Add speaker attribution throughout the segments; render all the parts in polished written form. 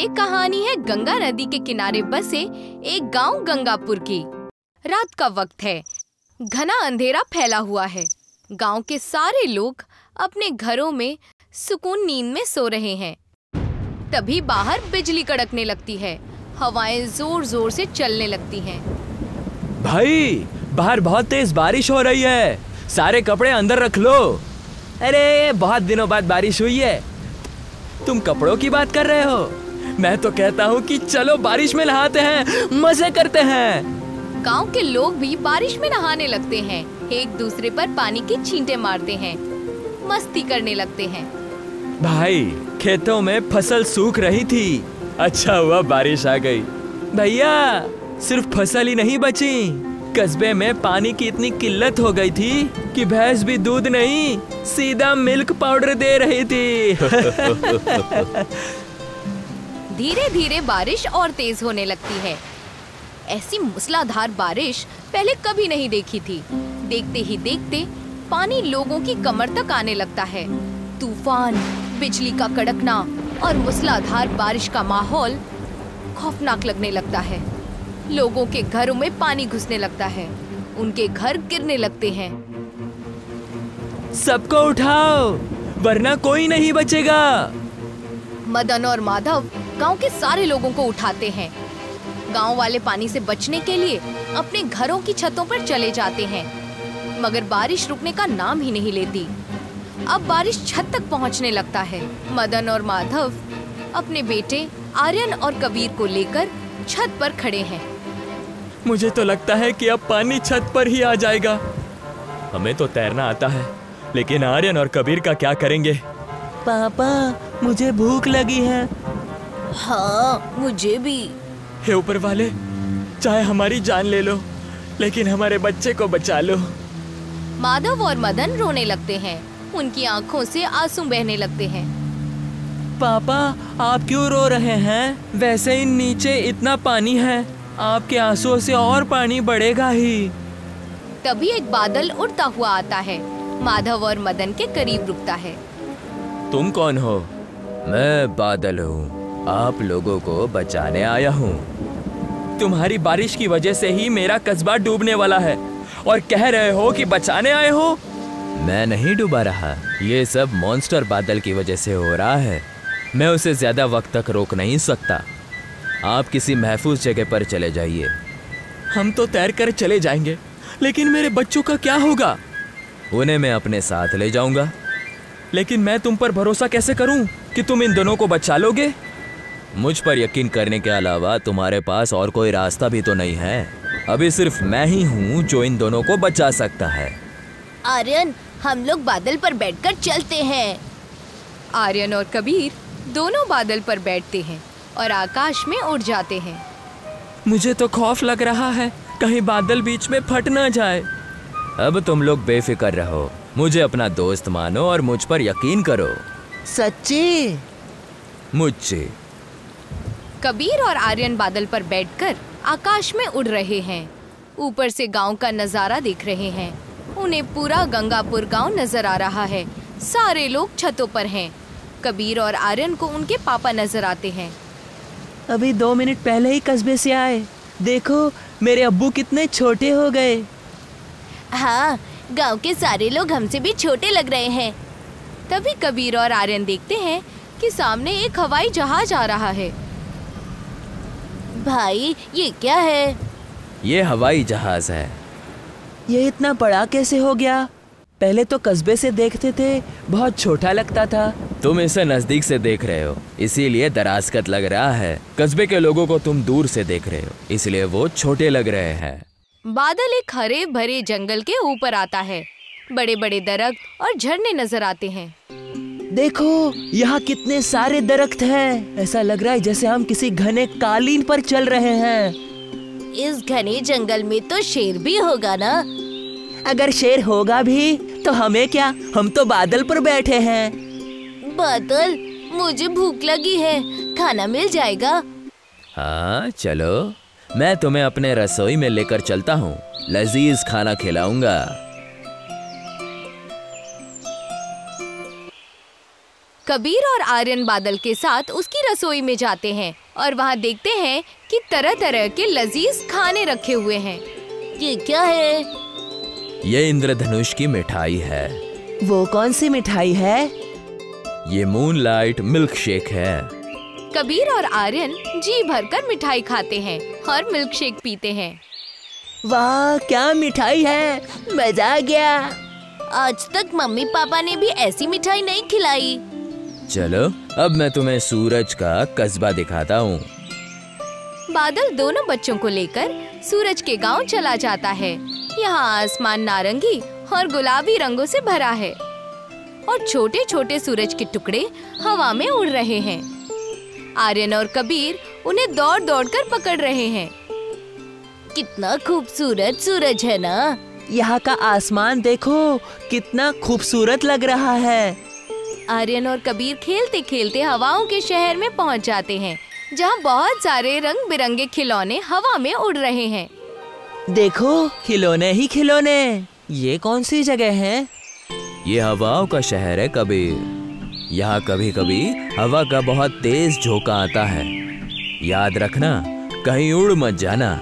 Speaker 1: ये कहानी है गंगा नदी के किनारे बसे एक गांव गंगापुर की। रात का वक्त है, घना अंधेरा फैला हुआ है। गांव के सारे लोग अपने घरों में सुकून नींद में सो रहे हैं। तभी बाहर बिजली कड़कने लगती है, हवाएं जोर जोर से चलने लगती हैं।
Speaker 2: भाई, बाहर बहुत तेज बारिश हो रही है, सारे कपड़े अंदर रख लो। अरे बहुत दिनों बाद बारिश हुई है, तुम कपड़ों की बात कर रहे हो? मैं तो कहता हूँ कि चलो बारिश में नहाते हैं, मजे करते हैं।
Speaker 1: गांव के लोग भी बारिश में नहाने लगते हैं, एक दूसरे पर पानी की छींटे मारते हैं, मस्ती करने लगते हैं।
Speaker 2: भाई, खेतों में फसल सूख रही थी, अच्छा हुआ बारिश आ गई। भैया, सिर्फ फसल ही नहीं बची, कस्बे में पानी की इतनी किल्लत हो गई थी कि भैंस भी दूध नहीं, सीधा मिल्क पाउडर दे रही थी।
Speaker 1: धीरे धीरे बारिश और तेज होने लगती है। ऐसी मूसलाधार बारिश पहले कभी नहीं देखी थी। देखते ही देखते पानी लोगों की कमर तक आने लगता है। तूफान, बिजली का कड़कना और मूसलाधार बारिश का माहौल खौफनाक लगने लगता है। लोगों के घरों में पानी घुसने लगता है, उनके घर गिरने लगते हैं।
Speaker 2: सबको उठाओ, वरना कोई नहीं बचेगा।
Speaker 1: मदन और माधव गांव के सारे लोगों को उठाते हैं। गांव वाले पानी से बचने के लिए अपने घरों की छतों पर चले जाते हैं, मगर बारिश रुकने का नाम ही नहीं लेती। अब बारिश छत तक पहुंचने लगता है। मदन और माधव अपने बेटे आर्यन और कबीर को लेकर छत पर खड़े हैं।
Speaker 2: मुझे तो लगता है कि अब पानी छत पर ही आ जाएगा। हमें तो तैरना आता है, लेकिन आर्यन और कबीर का क्या करेंगे? पापा, मुझे भूख लगी है।
Speaker 1: हाँ, मुझे भी।
Speaker 2: हे ऊपर वाले, चाहे हमारी जान ले लो, लेकिन हमारे बच्चे को बचा लो।
Speaker 1: माधव और मदन रोने लगते हैं, उनकी आंखों से आंसू बहने लगते हैं।
Speaker 2: पापा, आप क्यों रो रहे हैं? वैसे ही नीचे इतना पानी है, आपके आंसुओं से और पानी बढ़ेगा ही।
Speaker 1: तभी एक बादल उड़ता हुआ आता है, माधव और मदन के करीब रुकता है।
Speaker 2: तुम कौन हो? मैं बादल हूँ, आप लोगों को बचाने आया हूँ। तुम्हारी बारिश की वजह से ही मेरा कस्बा डूबने वाला है और कह रहे हो कि बचाने आए हो? मैं नहीं डूबा रहा, ये सब मॉन्स्टर बादल की वजह से हो रहा है। मैं उसे ज्यादा वक्त तक रोक नहीं सकता। आप किसी महफूज जगह पर चले जाइए। हम तो तैर कर चले जाएंगे, लेकिन मेरे बच्चों का क्या होगा? उन्हें मैं अपने साथ ले जाऊंगा। लेकिन मैं तुम पर भरोसा कैसे करूं कि तुम इन दोनों को बचा लोगे? मुझ पर यकीन करने के अलावा तुम्हारे पास और कोई रास्ता भी तो नहीं है। अभी सिर्फ मैं ही हूँ जो इन दोनों को बचा सकता है।
Speaker 1: आर्यन, हम लोग बादल पर बैठकर चलते हैं। आर्यन और कबीर दोनों बादल पर बैठते हैं और आकाश में उड़ जाते हैं।
Speaker 2: मुझे तो खौफ लग रहा है, कहीं बादल बीच में फट ना जाए। अब तुम लोग बेफिक्र रहो, मुझे अपना दोस्त मानो और मुझ पर यकीन करो।
Speaker 3: सच्ची?
Speaker 2: मुझसे।
Speaker 1: कबीर और आर्यन बादल पर बैठकर आकाश में उड़ रहे हैं। ऊपर से गांव का नजारा देख रहे हैं। उन्हें पूरा गंगापुर गांव नजर आ रहा है। सारे लोग छतों पर हैं। कबीर और आर्यन को उनके पापा नजर आते हैं।
Speaker 3: अभी 2 मिनट पहले ही कस्बे से आए, देखो मेरे अब्बू कितने छोटे हो गए।
Speaker 1: हाँ, गांव के सारे लोग हमसे भी छोटे लग रहे हैं। तभी कबीर और आर्यन देखते हैं कि सामने एक हवाई जहाज आ रहा है। भाई, ये क्या है?
Speaker 2: ये हवाई जहाज है।
Speaker 3: ये इतना बड़ा कैसे हो गया? पहले तो कस्बे से देखते थे, बहुत छोटा लगता था।
Speaker 2: तुम इसे नजदीक से देख रहे हो, इसीलिए दराजकत लग रहा है। कस्बे के लोगों को तुम दूर से देख रहे हो, इसलिए वो छोटे लग रहे हैं।
Speaker 1: बादल एक हरे भरे जंगल के ऊपर आता है। बड़े बड़े दरख्त और झरने नजर आते हैं।
Speaker 3: देखो, यहाँ कितने सारे दरख्त हैं। ऐसा लग रहा है जैसे हम किसी घने कालीन पर चल रहे हैं।
Speaker 1: इस घने जंगल में तो शेर भी होगा ना?
Speaker 3: अगर शेर होगा भी तो हमें क्या, हम तो बादल पर बैठे हैं।
Speaker 1: बादल, मुझे भूख लगी है, खाना मिल जाएगा?
Speaker 2: हाँ चलो, मैं तुम्हें अपने रसोई में लेकर चलता हूँ, लजीज खाना खिलाऊंगा।
Speaker 1: कबीर और आर्यन बादल के साथ उसकी रसोई में जाते हैं और वहाँ देखते हैं कि तरह तरह के लजीज खाने रखे हुए हैं। ये क्या है?
Speaker 2: ये इंद्रधनुष की मिठाई है।
Speaker 3: वो कौन सी मिठाई है?
Speaker 2: ये मूनलाइट मिल्क शेक है।
Speaker 1: कबीर और आर्यन जी भरकर मिठाई खाते हैं और मिल्क शेक पीते हैं।
Speaker 3: वाह, क्या मिठाई है, मजा आ गया।
Speaker 1: आज तक मम्मी पापा ने भी ऐसी मिठाई नहीं खिलाई।
Speaker 2: चलो अब मैं तुम्हें सूरज का कस्बा दिखाता हूँ।
Speaker 1: बादल दोनों बच्चों को लेकर सूरज के गांव चला जाता है। यहाँ आसमान नारंगी और गुलाबी रंगों से भरा है और छोटे छोटे सूरज के टुकड़े हवा में उड़ रहे हैं। आर्यन और कबीर उन्हें दौड़ दौड़ कर पकड़ रहे हैं। कितना खूबसूरत सूरज है ना।
Speaker 3: यहाँ का आसमान देखो, कितना खूबसूरत लग रहा है।
Speaker 1: आर्यन और कबीर खेलते खेलते हवाओं के शहर में पहुँच जाते हैं, जहाँ बहुत सारे रंग बिरंगे खिलौने हवा में उड़ रहे हैं।
Speaker 3: देखो, खिलौने ही खिलौने। ये कौन सी जगह है?
Speaker 2: ये हवाओं का शहर है कबीर। यहाँ कभी कभी हवा का बहुत तेज झोंका आता है। याद रखना, कहीं उड़ मत जाना।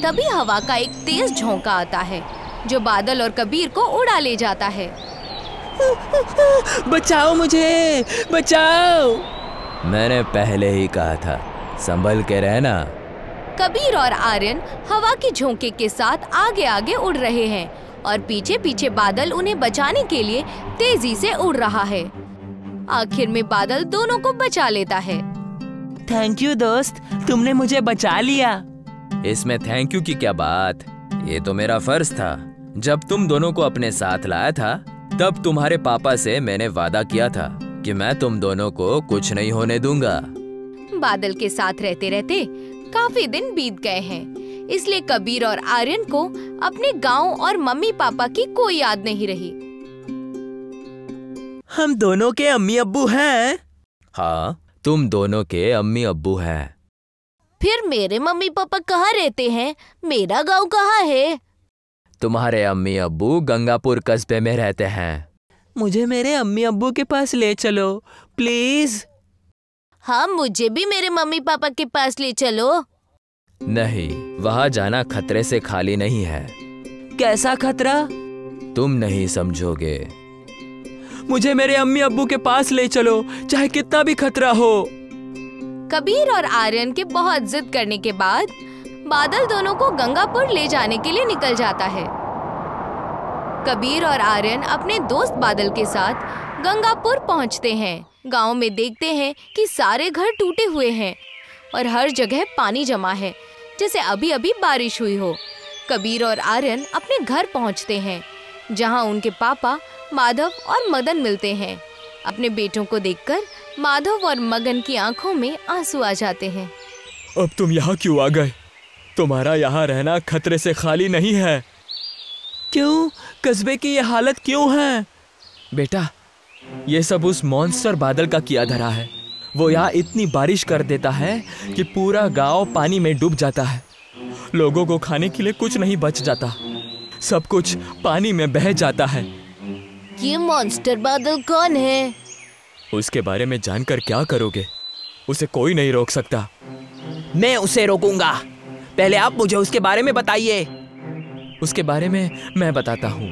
Speaker 1: तभी हवा का एक तेज झोंका आता है जो बादल और कबीर को उड़ा ले जाता है।
Speaker 3: बचाओ मुझे, बचाओ।
Speaker 2: मैंने पहले ही कहा था, संभल के रहना।
Speaker 1: कबीर और आर्यन हवा के झोंके के साथ आगे आगे उड़ रहे हैं और पीछे पीछे बादल उन्हें बचाने के लिए तेजी से उड़ रहा है। आखिर में बादल दोनों को बचा लेता है।
Speaker 3: थैंक यू दोस्त, तुमने मुझे बचा लिया।
Speaker 2: इसमें थैंक यू की क्या बात, ये तो मेरा फर्ज था। जब तुम दोनों को अपने साथ लाया था, तब तुम्हारे पापा से मैंने वादा किया था कि मैं तुम दोनों को कुछ नहीं होने दूंगा।
Speaker 1: बादल के साथ रहते रहते काफी दिन बीत गए हैं, इसलिए कबीर और आर्यन को अपने गांव और मम्मी पापा की कोई याद नहीं रही।
Speaker 3: हम दोनों के अम्मी अब्बू हैं।
Speaker 2: हाँ, तुम दोनों के अम्मी अब्बू हैं।
Speaker 1: फिर मेरे मम्मी पापा कहाँ रहते हैं? मेरा गांव कहाँ है?
Speaker 2: तुम्हारे अम्मी अब्बू गंगापुर कस्बे में रहते हैं।
Speaker 3: मुझे मेरे अम्मी अब्बू के पास ले चलो प्लीज।
Speaker 1: हाँ, मुझे भी मेरे मम्मी पापा के पास ले चलो।
Speaker 2: नहीं, वहाँ जाना खतरे से खाली नहीं है।
Speaker 3: कैसा खतरा?
Speaker 2: तुम नहीं समझोगे।
Speaker 3: मुझे मेरे अम्मी अब्बू के पास ले चलो, चाहे कितना भी खतरा हो।
Speaker 1: कबीर और आर्यन के बहुत जिद करने के बाद बादल दोनों को गंगापुर ले जाने के लिए निकल जाता है। कबीर और आर्यन अपने दोस्त बादल के साथ गंगापुर पहुंचते हैं। गांव में देखते हैं कि सारे घर टूटे हुए हैं और हर जगह पानी जमा है, जैसे अभी अभी बारिश हुई हो। कबीर और आर्यन अपने घर पहुंचते हैं, जहां उनके पापा माधव और मदन मिलते हैं। अपने बेटों को देखकर माधव और मगन की आंखों में आंसू आ जाते हैं।
Speaker 2: अब तुम यहाँ क्यों आ गए? तुम्हारा यहाँ रहना खतरे से खाली नहीं है।
Speaker 3: क्यों? कस्बे की ये हालत क्यों है?
Speaker 2: बेटा, ये सब उस मॉन्स्टर बादल का किया धरा है। वो यहाँ इतनी बारिश कर देता है कि पूरा गांव पानी में डूब जाता है। लोगों को खाने के लिए कुछ नहीं बच जाता, सब कुछ पानी में बह जाता है।
Speaker 1: ये मॉन्स्टर बादल कौन है?
Speaker 2: उसके बारे में जानकर क्या करोगे? उसे कोई नहीं रोक सकता।
Speaker 3: मैं उसे रोकूंगा। पहले आप मुझे उसके बारे में बताइए।
Speaker 2: उसके बारे में मैं बताता हूँ।